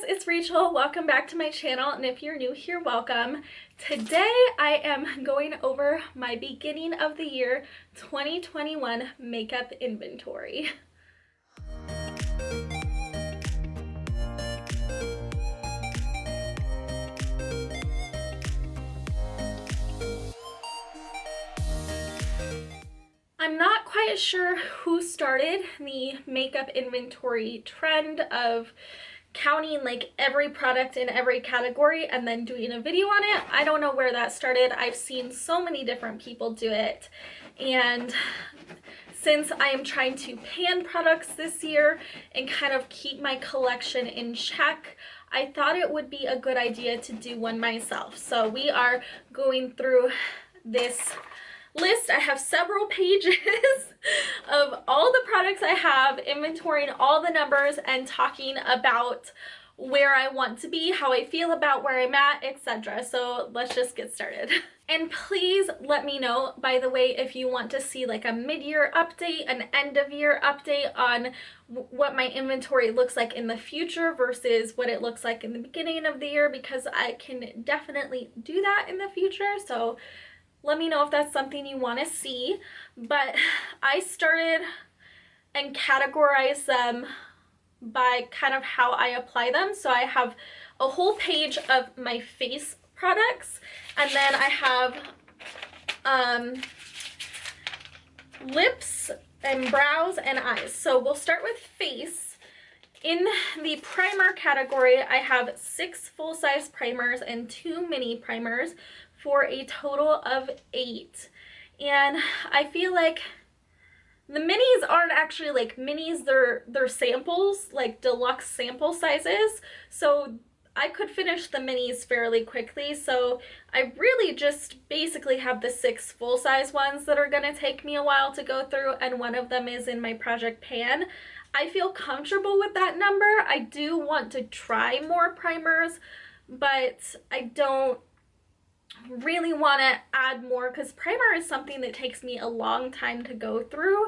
guys, it's Rachel. Welcome back to my channel, and if you're new here, welcome. Today I am going over my beginning of the year 2021 makeup inventory. I'm not quite sure who started the makeup inventory trend of counting like every product in every category and then doing a video on it. I don't know where that started. I've seen so many different people do it, and since I am trying to pan products this year and kind of keep my collection in check, I thought it would be a good idea to do one myself. So we are going through this list. I have several pages of all the products I have, inventorying all the numbers and talking about where I want to be, how I feel about where I'm at, etc. So let's just get started. And please let me know, by the way, if you want to see like a mid-year update, an end-of-year update on what my inventory looks like in the future versus what it looks like in the beginning of the year, because I can definitely do that in the future. So let me know if that's something you want to see. But I started and categorized them by kind of how I apply them. So I have a whole page of my face products, and then I have lips and brows and eyes. So we'll start with face. In the primer category, I have 6 full-size primers and 2 mini primers for a total of 8. And I feel like the minis aren't actually like minis, they're samples, like deluxe sample sizes. So I could finish the minis fairly quickly. So I really just basically have the 6 full-size ones that are gonna take me a while to go through, and one of them is in my Project Pan. I feel comfortable with that number. I do want to try more primers, but I don't really want to add more because primer is something that takes me a long time to go through.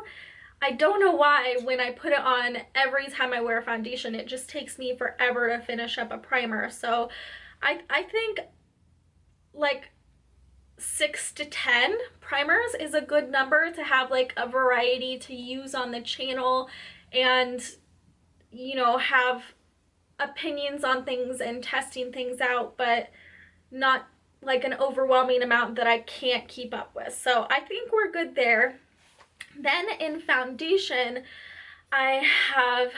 I don't know why when I put it on every time I wear foundation, it just takes me forever to finish up a primer. So I think like 6 to 10 primers is a good number to have like a variety to use on the channel, and you know, have opinions on things and testing things out, but not like an overwhelming amount that I can't keep up with. So I think we're good there. Then in foundation, I have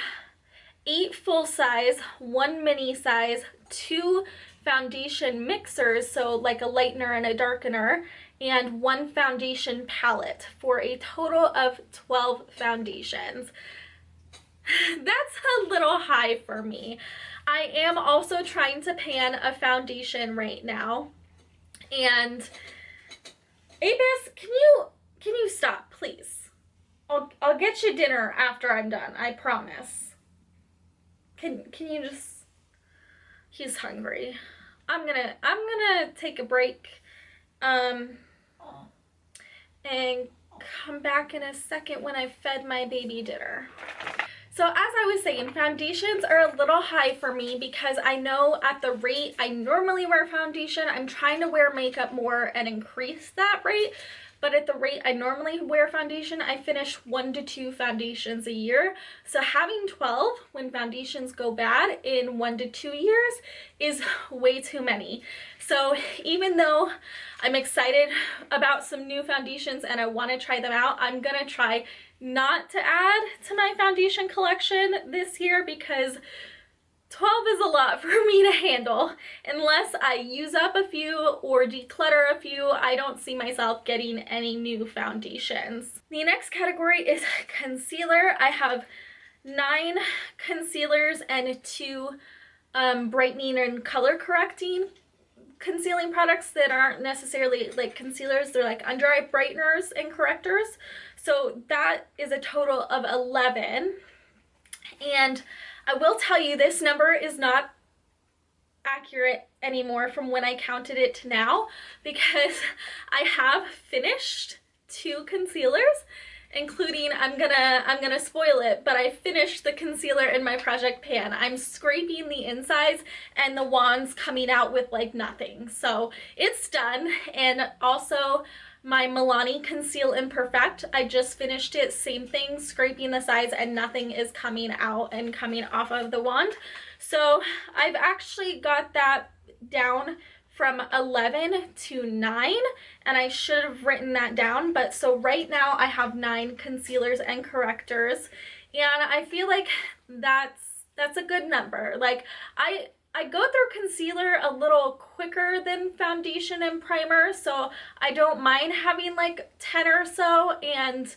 8 full size, 1 mini size, 2 foundation mixers, so like a lightener and a darkener, and 1 foundation palette for a total of 12 foundations. That's a little high for me. I am also trying to pan a foundation right now. And Abis, can you stop, please? I'll get you dinner after I'm done, I promise. Can you just, he's hungry. I'm gonna take a break and come back in a second when I've fed my baby dinner. So as I was saying, foundations are a little high for me because I know at the rate I normally wear foundation, I'm trying to wear makeup more and increase that rate. But at the rate I normally wear foundation, I finish 1 to 2 foundations a year. So having 12 when foundations go bad in 1 to 2 years is way too many. So even though I'm excited about some new foundations and I want to try them out, I'm gonna try not to add to my foundation collection this year because 12 is a lot for me to handle. Unless I use up a few or declutter a few, I don't see myself getting any new foundations. The next category is concealer. I have 9 concealers and 2 brightening and color correcting concealing products that aren't necessarily like concealers. They're like under eye brighteners and correctors. So that is a total of 11. And I will tell you, this number is not accurate anymore from when I counted it to now, because I have finished 2 concealers including, I'm gonna spoil it, but I finished the concealer in my project pan. I'm scraping the insides and the wand's coming out with like nothing. So it's done. And also my Milani Conceal Imperfect, I just finished it, same thing, scraping the sides and nothing is coming out and coming off of the wand. So I've actually got that down from 11 to 9, and I should have written that down, but so right now I have 9 concealers and correctors, and I feel like that's a good number. Like I go through concealer a little quicker than foundation and primer, so I don't mind having like 10 or so, and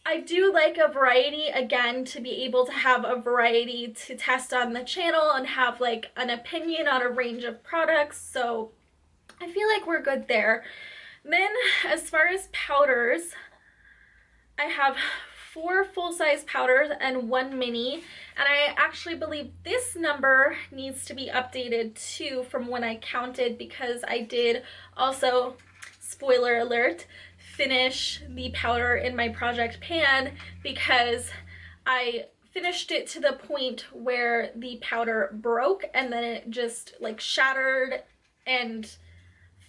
I do like a variety, again, to be able to have a variety to test on the channel and have like an opinion on a range of products, so I feel like we're good there. Then as far as powders, I have 4 full-size powders and 1 mini, and I actually believe this number needs to be updated too from when I counted, because I did also, spoiler alert, finish the powder in my project pan, because I finished it to the point where the powder broke and then it just like shattered and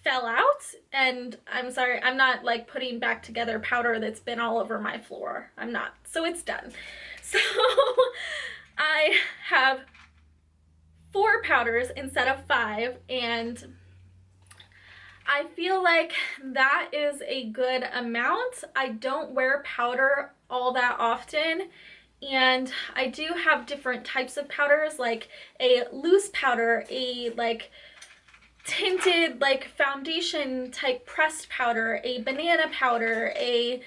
fell out. And I'm sorry, I'm not like putting back together powder that's been all over my floor. I'm not. So it's done. So I have 4 powders instead of 5, and I feel like that is a good amount. I don't wear powder all that often, and I do have different types of powders, like a loose powder, a like tinted like foundation type pressed powder, a banana powder, a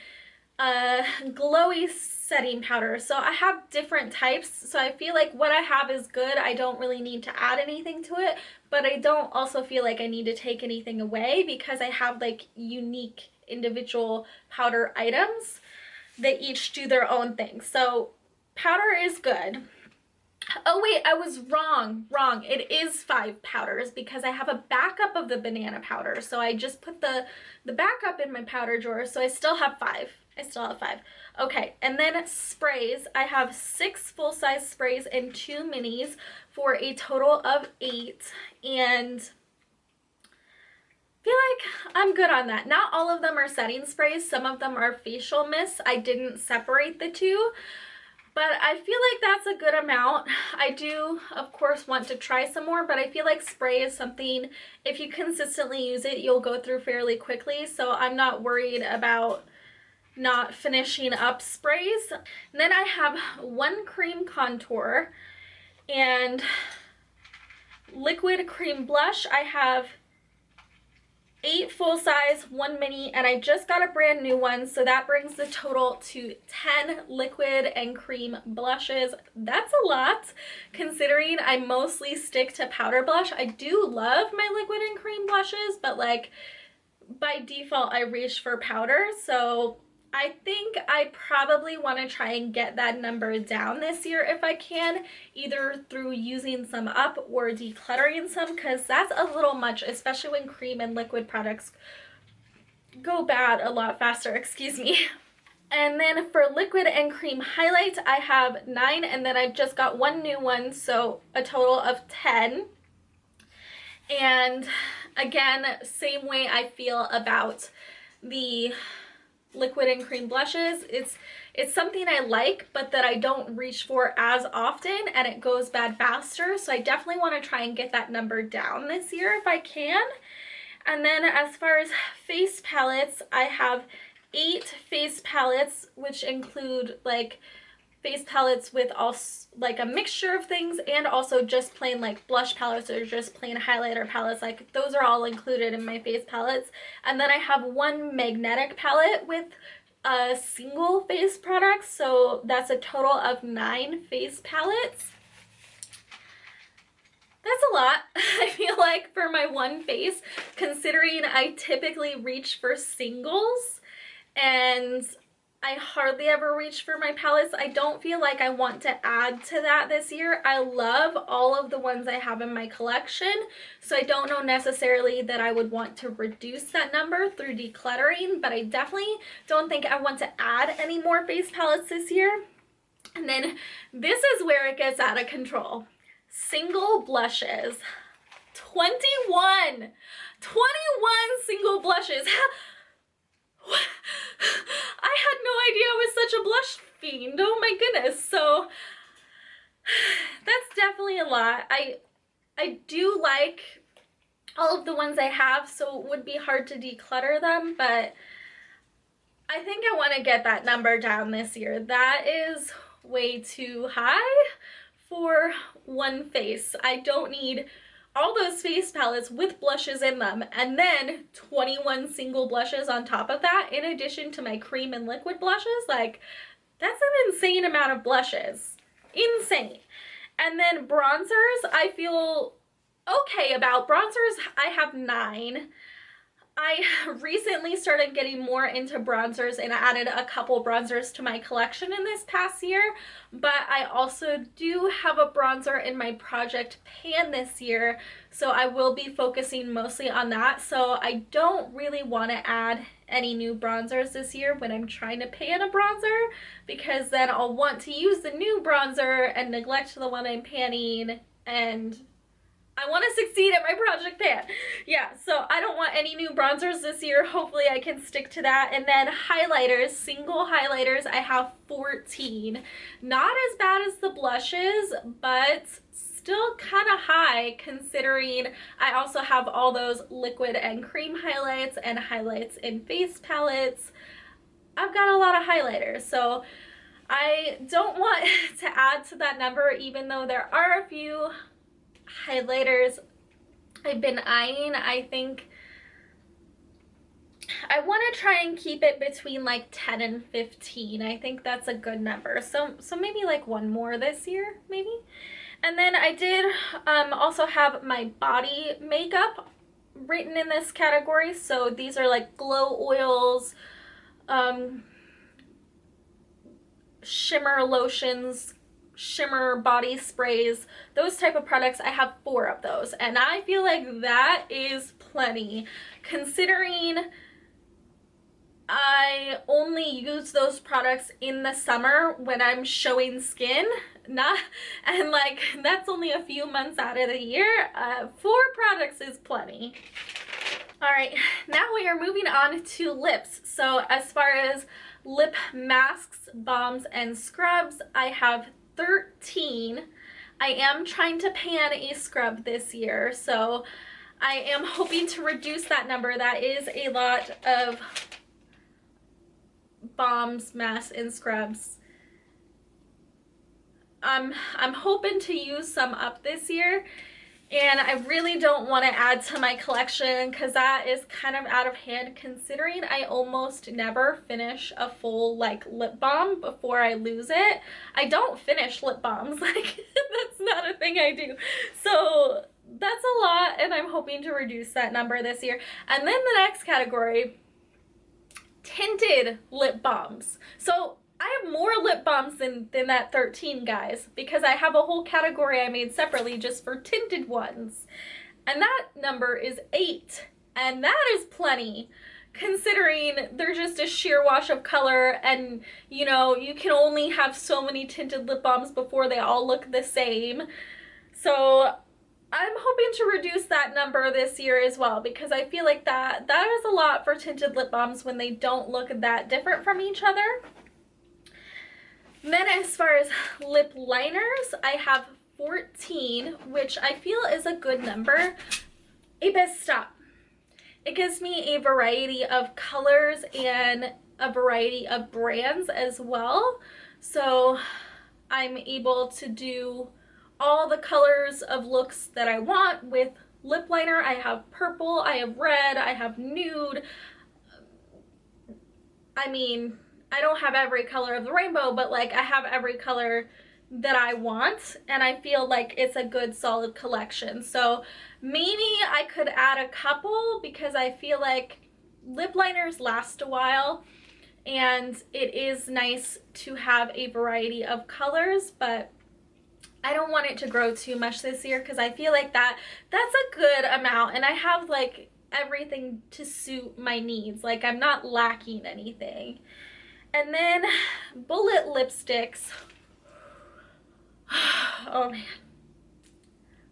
glowy setting powder. So I have different types, so I feel like what I have is good. I don't really need to add anything to it, but I don't also feel like I need to take anything away, because I have like unique individual powder items that each do their own thing. So powder is good. Oh wait, I was wrong. It is 5 powders, because I have a backup of the banana powder. So I just put the backup in my powder drawer, so I still have 5. Okay, and then sprays. I have 6 full-size sprays and 2 minis for a total of 8, and I feel like I'm good on that. Not all of them are setting sprays. Some of them are facial mists. I didn't separate the two, but I feel like that's a good amount. I do, of course, want to try some more, but I feel like spray is something, if you consistently use it, you'll go through fairly quickly, so I'm not worried about not finishing up sprays. And then I have 1 cream contour and liquid cream blush. I have 8 full size, 1 mini, and I just got a brand new one, so that brings the total to 10 liquid and cream blushes. That's a lot, considering I mostly stick to powder blush. I do love my liquid and cream blushes, but like by default I reach for powder, so I think I probably want to try and get that number down this year if I can, either through using some up or decluttering some, because that's a little much, especially when cream and liquid products go bad a lot faster, excuse me. And then for liquid and cream highlights, I have 9, and then I just got 1 new one, so a total of 10. And again, same way I feel about the liquid and cream blushes. It's something I like, but that I don't reach for as often, and it goes bad faster, so I definitely want to try and get that number down this year if I can. And then as far as face palettes, I have 8 face palettes, which include like face palettes with like a mixture of things, and also just plain like blush palettes or just plain highlighter palettes. Like those are all included in my face palettes. And then I have 1 magnetic palette with a single face product, so that's a total of 9 face palettes. That's a lot, I feel like, for my one face, considering I typically reach for singles, and I hardly ever reach for my palettes. I don't feel like I want to add to that this year. I love all of the ones I have in my collection, so I don't know necessarily that I would want to reduce that number through decluttering, but I definitely don't think I want to add any more face palettes this year. And then this is where it gets out of control. Single blushes. 21 single blushes. I had no idea I was such a blush fiend. Oh my goodness. So that's definitely a lot. I do like all of the ones I have, so it would be hard to declutter them, but I think I want to get that number down this year. That is way too high for one face. I don't need all those face palettes with blushes in them and then 21 single blushes on top of that, in addition to my cream and liquid blushes. Like, that's an insane amount of blushes. Insane. And then bronzers, I feel okay about. Bronzers, I have 9. I recently started getting more into bronzers and added a couple bronzers to my collection in this past year, but I also do have a bronzer in my project pan this year, so I will be focusing mostly on that. So I don't really want to add any new bronzers this year when I'm trying to pan a bronzer, because then I'll want to use the new bronzer and neglect the one I'm panning, and I want to succeed at my project pan. Yeah, so I don't want any new bronzers this year. Hopefully I can stick to that. And then highlighters, single highlighters, I have 14. Not as bad as the blushes, but still kind of high considering I also have all those liquid and cream highlights and highlights in face palettes. I've got a lot of highlighters, so I don't want to add to that number, even though there are a few highlighters I've been eyeing. I think I want to try and keep it between like 10 and 15. I think that's a good number. So maybe like one more this year, maybe. And then I did also have my body makeup written in this category. So these are like glow oils, shimmer lotions, shimmer body sprays, those type of products. I have 4 of those, and I feel like that is plenty considering I only use those products in the summer when I'm showing skin, and like that's only a few months out of the year. 4 products is plenty. All right, now we are moving on to lips. So as far as lip masks, balms, and scrubs, I have 13. I am trying to pan a scrub this year, so I am hoping to reduce that number. That is a lot of balms, masks, and scrubs. I'm hoping to use some up this year, and I really don't want to add to my collection because that is kind of out of hand considering I almost never finish a full like lip balm before I lose it. I don't finish lip balms, like that's not a thing I do. So that's a lot, and I'm hoping to reduce that number this year. And then the next category, tinted lip balms. So I have more lip balms than that 13, guys, because I have a whole category I made separately just for tinted ones. And that number is 8. And that is plenty, considering they're just a sheer wash of color, and you know, you can only have so many tinted lip balms before they all look the same. So I'm hoping to reduce that number this year as well, because I feel like that is a lot for tinted lip balms when they don't look that different from each other. Then as far as lip liners, I have 14, which I feel is a good number. Hey, best stop. It gives me a variety of colors and a variety of brands as well. So I'm able to do all the colors of looks that I want with lip liner. I have purple, I have red, I have nude. I mean, I don't have every color of the rainbow, but like I have every color that I want, and I feel like it's a good solid collection. So maybe I could add a couple, because I feel like lip liners last a while, and it is nice to have a variety of colors, but I don't want it to grow too much this year because I feel like that's a good amount, and I have like everything to suit my needs. Like I'm not lacking anything. And then bullet lipsticks. Oh man,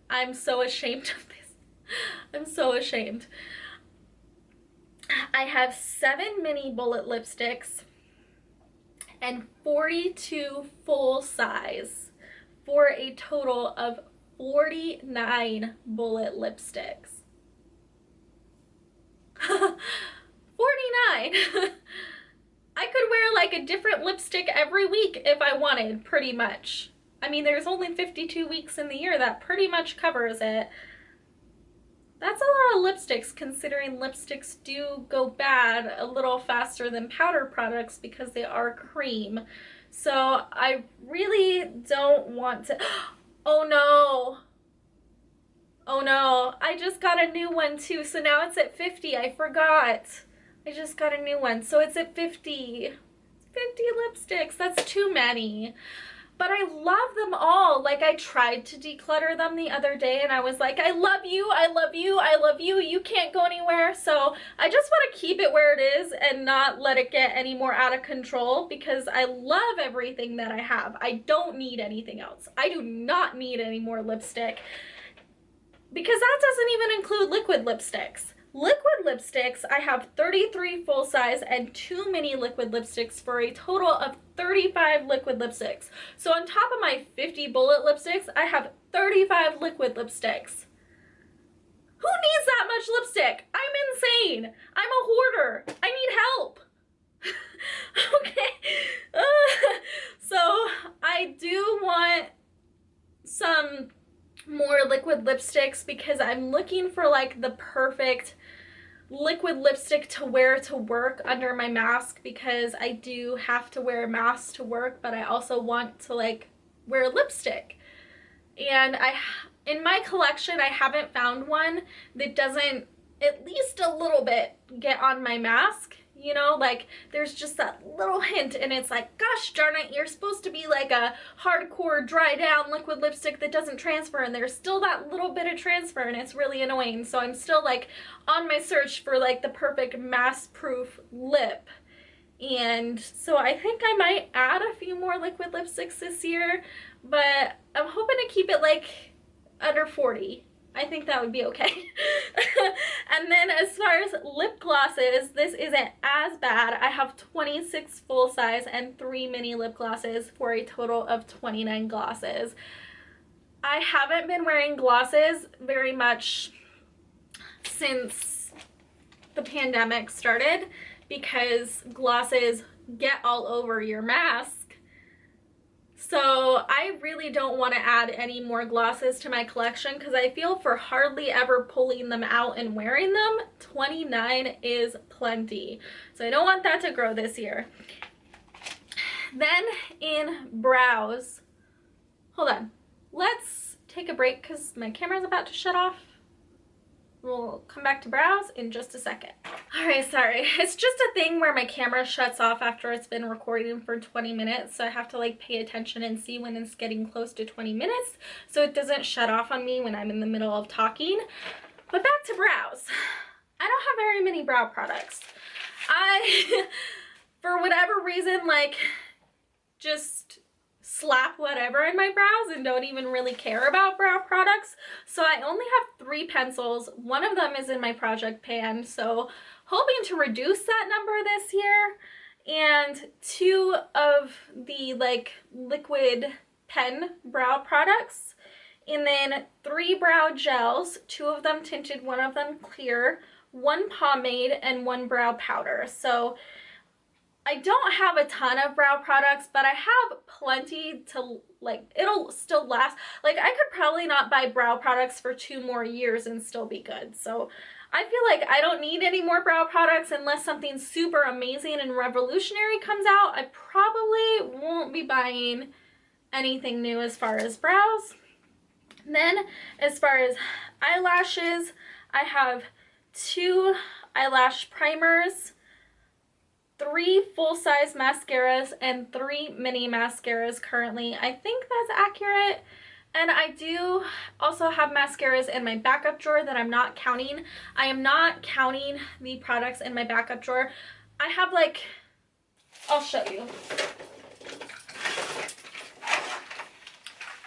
I'm so ashamed of this. I'm so ashamed. I have 7 mini bullet lipsticks and 42 full size for a total of 49 bullet lipsticks. 49. I could wear like a different lipstick every week if I wanted, pretty much. I mean, there's only 52 weeks in the year. That pretty much covers it. That's a lot of lipsticks, considering lipsticks do go bad a little faster than powder products because they are cream. So I really don't want to... Oh no! Oh no, I just got a new one too, so now it's at 50. I forgot. I just got a new one, so it's at 50. 50 lipsticks, that's too many. But I love them all. Like, I tried to declutter them the other day and I was like, I love you, I love you, I love you, you can't go anywhere. So I just want to keep it where it is and not let it get any more out of control because I love everything that I have. I don't need anything else. I do not need any more lipstick because that doesn't even include liquid lipsticks. Liquid lipsticks, I have 33 full size and 2 mini liquid lipsticks for a total of 35 liquid lipsticks. So on top of my 50 bullet lipsticks, I have 35 liquid lipsticks. Who needs that much lipstick? I'm insane. I'm a hoarder. I need help. Okay. So I do want some more liquid lipsticks because I'm looking for like the perfect liquid lipstick to wear to work under my mask, because I do have to wear a mask to work, but I also want to like wear lipstick. And in my collection, I haven't found one that doesn't at least a little bit get on my mask. You know, like there's just that little hint and it's like, gosh darn it, you're supposed to be like a hardcore dry down liquid lipstick that doesn't transfer, and there's still that little bit of transfer and it's really annoying. So I'm still like on my search for like the perfect mask proof lip. And so I think I might add a few more liquid lipsticks this year, but I'm hoping to keep it like under 40. I think that would be okay. And then as far as lip glosses, this isn't as bad. I have 26 full size and 3 mini lip glosses for a total of 29 glosses. I haven't been wearing glosses very much since the pandemic started because glosses get all over your mask. So I really don't want to add any more glosses to my collection because I feel for hardly ever pulling them out and wearing them, 29 is plenty. So I don't want that to grow this year. Then in brows, hold on, let's take a break because my camera's about to shut off. We'll come back to brows in just a second. Alright, sorry. It's just a thing where my camera shuts off after it's been recording for 20 minutes. So I have to like pay attention and see when it's getting close to 20 minutes. So it doesn't shut off on me when I'm in the middle of talking. But back to brows. I don't have very many brow products. For whatever reason, like just slap whatever in my brows and don't even really care about brow products. So I only have 3 pencils. One of them is in my project pan, so hoping to reduce that number this year. And 2 of the like liquid pen brow products. And then 3 brow gels, 2 of them tinted, 1 of them clear, 1 pomade, and 1 brow powder. So I don't have a ton of brow products, but I have plenty to, like, it'll still last. Like, I could probably not buy brow products for 2 more years and still be good. So I feel like I don't need any more brow products unless something super amazing and revolutionary comes out. I probably won't be buying anything new as far as brows. Then as far as eyelashes, I have 2 eyelash primers. 3 full-size mascaras and 3 mini mascaras currently. I think that's accurate. And I do also have mascaras in my backup drawer that I'm not counting. I am not counting the products in my backup drawer. I have like, I'll show you.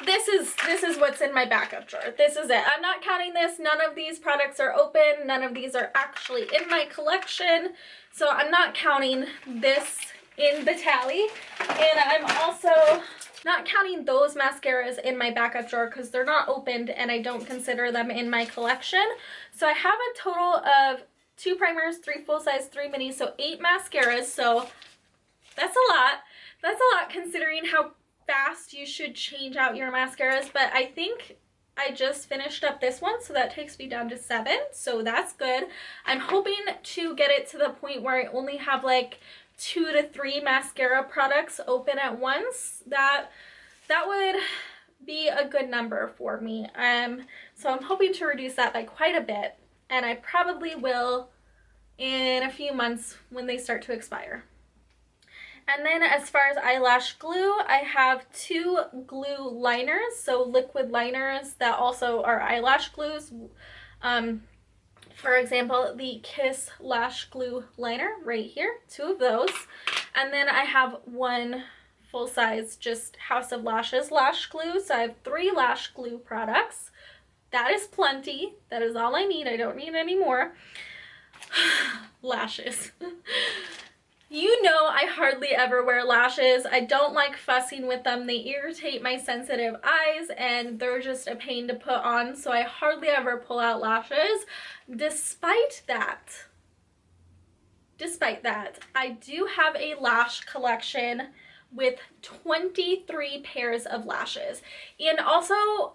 This is what's in my backup drawer. This is it. I'm not counting this. None of these products are open. None of these are actually in my collection. So I'm not counting this in the tally. And I'm also not counting those mascaras in my backup drawer because they're not opened and I don't consider them in my collection. So I have a total of 2 primers, 3 full size, 3 minis, so 8 mascaras. So that's a lot. That's a lot considering how fast you should change out your mascaras, but I think I just finished up this one, so that takes me down to 7, so that's good. I'm hoping to get it to the point where I only have like 2 to 3 mascara products open at once. That would be a good number for me. So I'm hoping to reduce that by quite a bit, and I probably will in a few months when they start to expire. And then as far as eyelash glue, I have 2 glue liners, so liquid liners that also are eyelash glues. For example, the Kiss Lash Glue Liner right here, 2 of those. And then I have 1 full-size just House of Lashes lash glue, so I have 3 lash glue products. That is plenty. That is all I need. I don't need any more. Lashes. You know I hardly ever wear lashes. I don't like fussing with them. They irritate my sensitive eyes and they're just a pain to put on, so I hardly ever pull out lashes. Despite that, I do have a lash collection with 23 pairs of lashes. And also,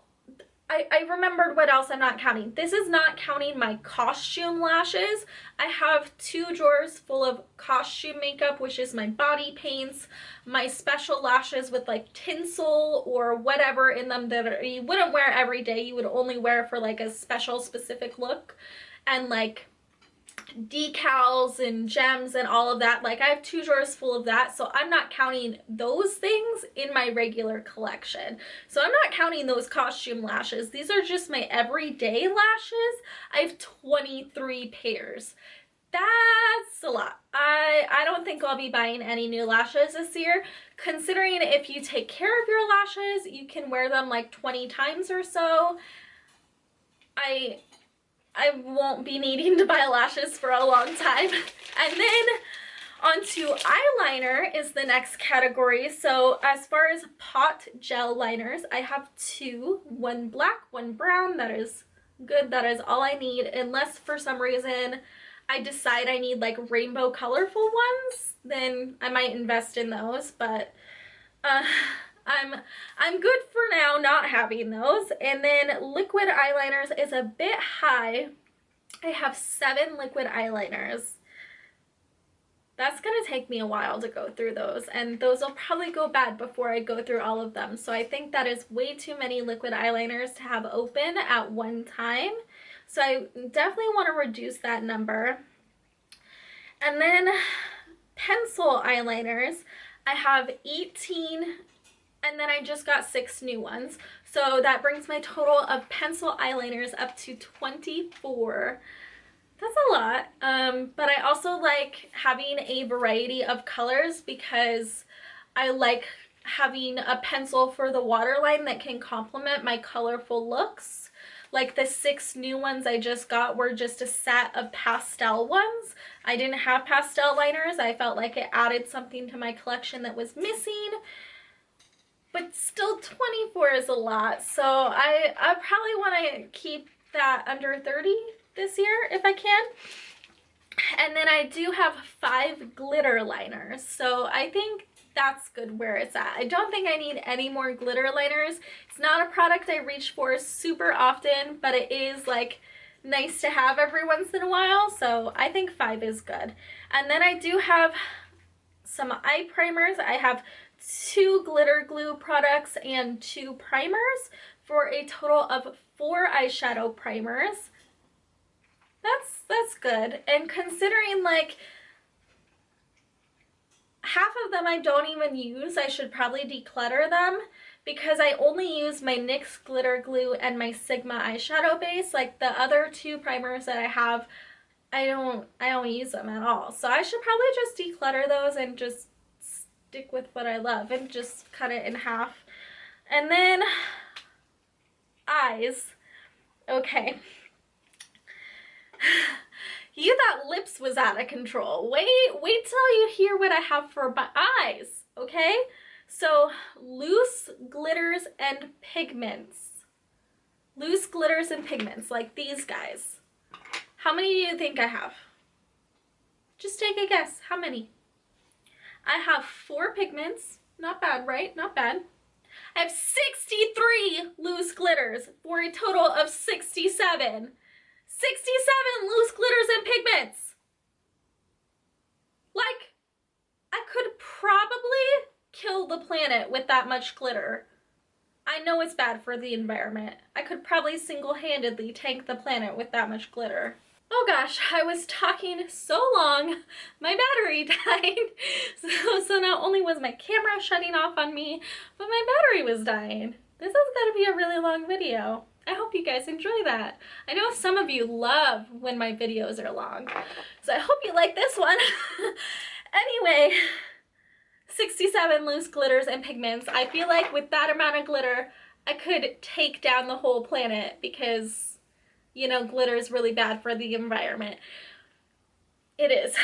I remembered what else I'm not counting. This is not counting my costume lashes. I have 2 drawers full of costume makeup, which is my body paints, my special lashes with like tinsel or whatever in them that you wouldn't wear every day. You would only wear for like a special specific look, and like decals and gems and all of that. Like I have 2 drawers full of that, so I'm not counting those things in my regular collection. So I'm not counting those costume lashes. These are just my everyday lashes. I have 23 pairs. That's a lot. I don't think I'll be buying any new lashes this year, considering if you take care of your lashes, you can wear them like 20 times or so. I won't be needing to buy lashes for a long time. And then onto eyeliner is the next category. So as far as pot gel liners, I have 2, 1 black, 1 brown. That is good. That is all I need, unless for some reason I decide I need like rainbow colorful ones, then I might invest in those, but I'm good for now not having those. And then liquid eyeliners is a bit high. I have 7 liquid eyeliners. That's gonna take me a while to go through those, and those will probably go bad before I go through all of them. So I think that is way too many liquid eyeliners to have open at one time. So I definitely want to reduce that number. And then pencil eyeliners, I have 18, and then I just got 6 new ones. So that brings my total of pencil eyeliners up to 24. That's a lot, but I also like having a variety of colors because I like having a pencil for the waterline that can complement my colorful looks. Like the 6 new ones I just got were just a set of pastel ones. I didn't have pastel liners. I felt like it added something to my collection that was missing. But still 24 is a lot. So I probably want to keep that under 30 this year if I can. And then I do have 5 glitter liners. So I think that's good where it's at. I don't think I need any more glitter liners. It's not a product I reach for super often, but it is like nice to have every once in a while. So I think 5 is good. And then I do have some eye primers. I have 2 glitter glue products and 2 primers for a total of 4 eyeshadow primers. That's good. And considering like half of them I don't even use. I should probably declutter them because I only use my NYX glitter glue and my Sigma eyeshadow base. Like the other two primers that I have, I don't use them at all. So I should probably just declutter those and just stick with what I love and just cut it in half. And then eyes. Okay. You thought lips was out of control. Wait till you hear what I have for my eyes, okay? So, loose glitters and pigments. Loose glitters and pigments, like these guys. How many do you think I have? Just take a guess. How many? I have 4 pigments. Not bad, right? Not bad. I have 63 loose glitters for a total of 67. 67 loose glitters and pigments. Like, I could probably kill the planet with that much glitter. I know it's bad for the environment. I could probably single-handedly tank the planet with that much glitter. Oh gosh, I was talking so long, my battery died. So not only was my camera shutting off on me, but my battery was dying. This is gonna be a really long video. I hope you guys enjoy that. I know some of you love when my videos are long, so I hope you like this one. Anyway, 67 loose glitters and pigments. I feel like with that amount of glitter, I could take down the whole planet because, you know, glitter is really bad for the environment. It is.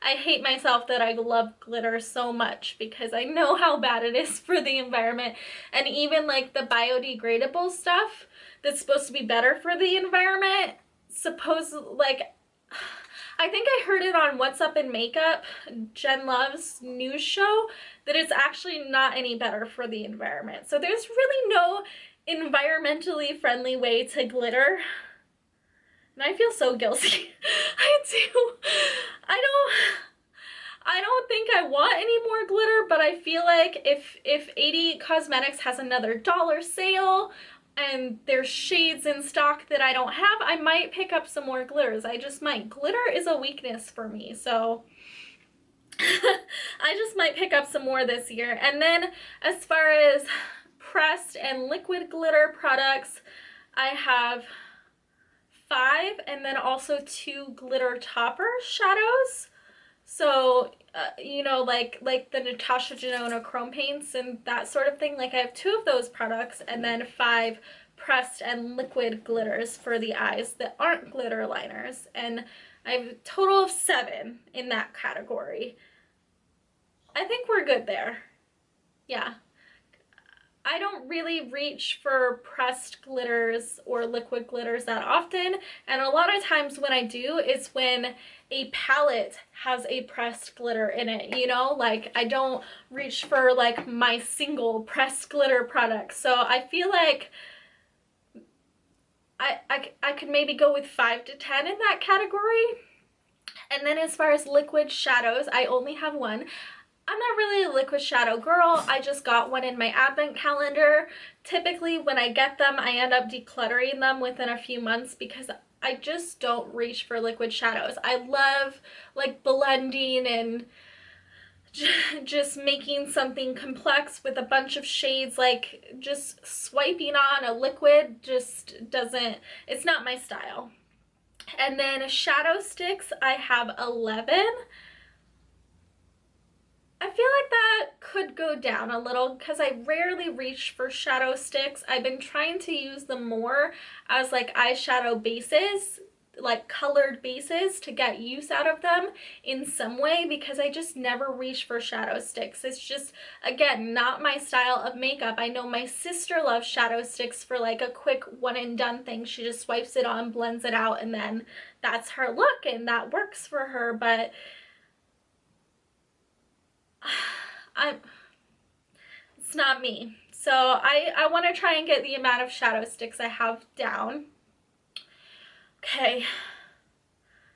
I hate myself that I love glitter so much because I know how bad it is for the environment. And even like the biodegradable stuff that's supposed to be better for the environment, I think I heard it on What's Up in Makeup, Jen Love's news show, that it's actually not any better for the environment. So there's really no environmentally friendly way to glitter. And I feel so guilty. I do. I don't think I want any more glitter, but I feel like if 80 Cosmetics has another $1 sale and there's shades in stock that I don't have, I might pick up some more glitters. I just might. Glitter is a weakness for me, so I just might pick up some more this year. And then as far as pressed and liquid glitter products, I have 5 and then also 2 glitter topper shadows. So, you know, like the Natasha Denona chrome paints and that sort of thing. Like I have 2 of those products and then 5 pressed and liquid glitters for the eyes that aren't glitter liners. And I have a total of 7 in that category. I think we're good there. Yeah. I don't really reach for pressed glitters or liquid glitters that often, and a lot of times when I do, it's when a palette has a pressed glitter in it, you know? Like, I don't reach for, like, my single pressed glitter product, so I feel like I could maybe go with 5 to 10 in that category. And then as far as liquid shadows, I only have 1. I'm not really a liquid shadow girl. I just got one in my advent calendar. Typically when I get them, I end up decluttering them within a few months because I just don't reach for liquid shadows. I love like blending and just making something complex with a bunch of shades. Like just swiping on a liquid just doesn't, it's not my style. And then shadow sticks, I have 11. I feel like that could go down a little because I rarely reach for shadow sticks. I've been trying to use them more as like eyeshadow bases, like colored bases, to get use out of them in some way because I just never reach for shadow sticks. It's just, again, not my style of makeup. I know my sister loves shadow sticks for like a quick one and done thing. She just swipes it on, blends it out, and then that's her look and that works for her, but it's not me. So I want to try and get the amount of shadow sticks I have down. Okay,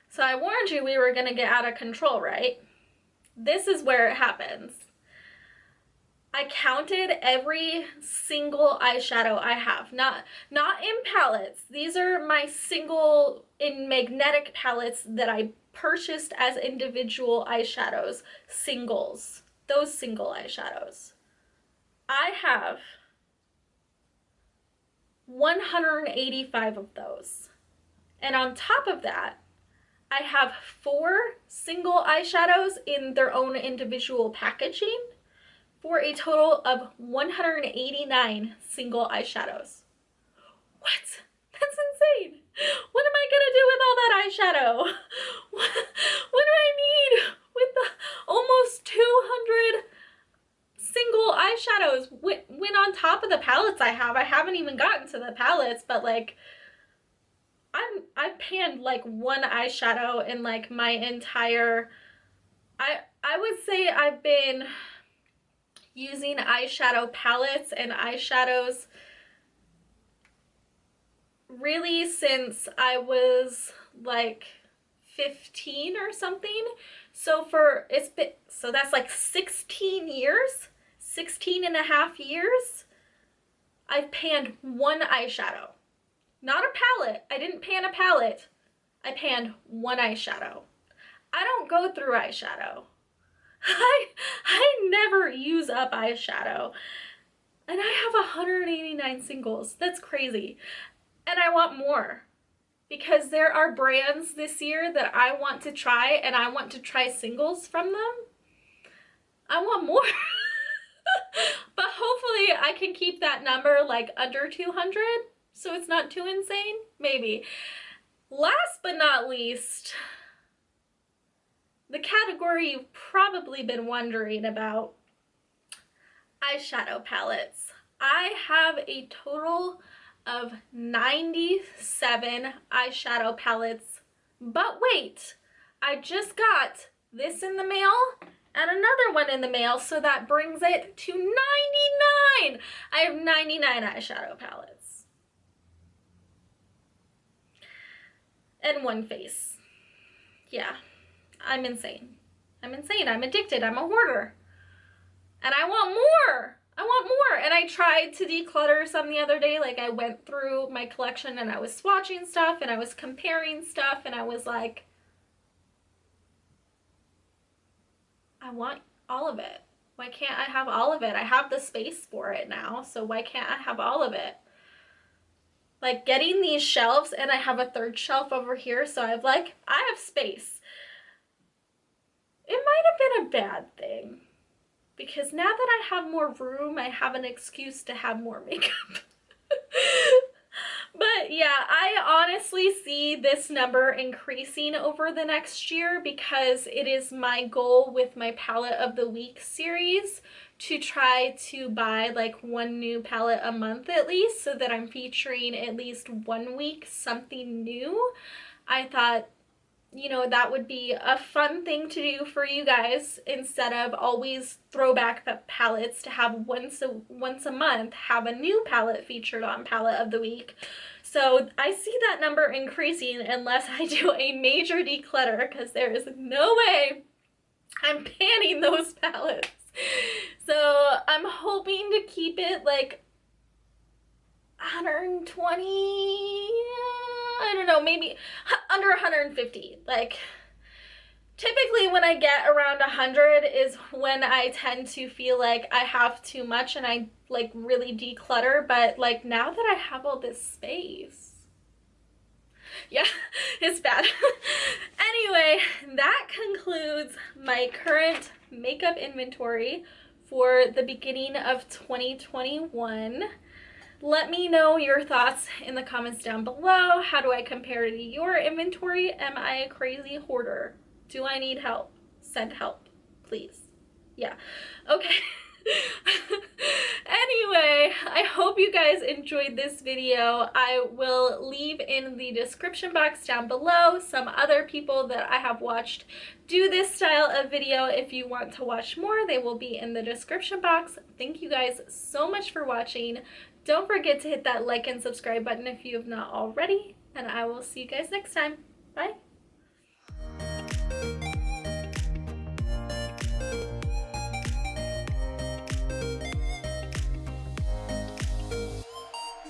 so I warned you we were gonna get out of control, right? This is where it happens. I counted every single eyeshadow I have, not in palettes. These are my single in magnetic palettes that I purchased as individual eyeshadows, singles, those single eyeshadows. I have 185 of those. And on top of that, I have 4 single eyeshadows in their own individual packaging for a total of 189 single eyeshadows. What? That's insane. What am I gonna do with all that eyeshadow? What do I need with the almost 200 single eyeshadows? When on top of the palettes I haven't even gotten to the palettes, but like I've panned like one eyeshadow in like my entire, I would say I've been using eyeshadow palettes and eyeshadows really since I was like 15 or something. So so that's like 16 years, 16 and a half years. I've panned one eyeshadow. Not a palette. I didn't pan a palette. I panned one eyeshadow. I don't go through eyeshadow. I never use up eyeshadow. And I have 189 singles. That's crazy. And I want more. Because there are brands this year that I want to try, and I want to try singles from them. I want more. But hopefully I can keep that number like under 200. So it's not too insane, maybe. Last but not least, the category you've probably been wondering about, eyeshadow palettes. I have a total of 97 eyeshadow palettes, but wait, I just got this in the mail and another one in the mail, so that brings it to 99. I have 99 eyeshadow palettes. And one face. Yeah, I'm insane. I'm insane. I'm addicted. I'm a hoarder. And I want more. I want more. And I tried to declutter some the other day. Like I went through my collection and I was swatching stuff and I was comparing stuff and I was like, I want all of it. Why can't I have all of it? I have the space for it now, so why can't I have all of it? Like getting these shelves, and I have a third shelf over here, so I have space. It might have been a bad thing, because now that I have more room, I have an excuse to have more makeup. But yeah, I honestly see this number increasing over the next year because it is my goal with my Palette of the Week series to try to buy like one new palette a month at least, so that I'm featuring at least 1 week something new. I thought, you know, that would be a fun thing to do for you guys instead of always throwback the palettes, to have once a month have a new palette featured on Palette of the Week. So I see that number increasing unless I do a major declutter, because there is no way I'm panning those palettes. So I'm hoping to keep it like 120, I don't know, maybe under 150. Like typically when I get around 100 is when I tend to feel like I have too much and I like really declutter. But like now that I have all this space, yeah, it's bad. Anyway, that concludes my current makeup inventory for the beginning of 2021. Let me know your thoughts in the comments down below. How do I compare to your inventory? Am I a crazy hoarder? Do I need help? Send help, please. Yeah, okay. Anyway, I hope you guys enjoyed this video. I will leave in the description box down below some other people that I have watched do this style of video. If you want to watch more, they will be in the description box. Thank you guys so much for watching. Don't forget to hit that like and subscribe button if you have not already, and I will see you guys next time. Bye.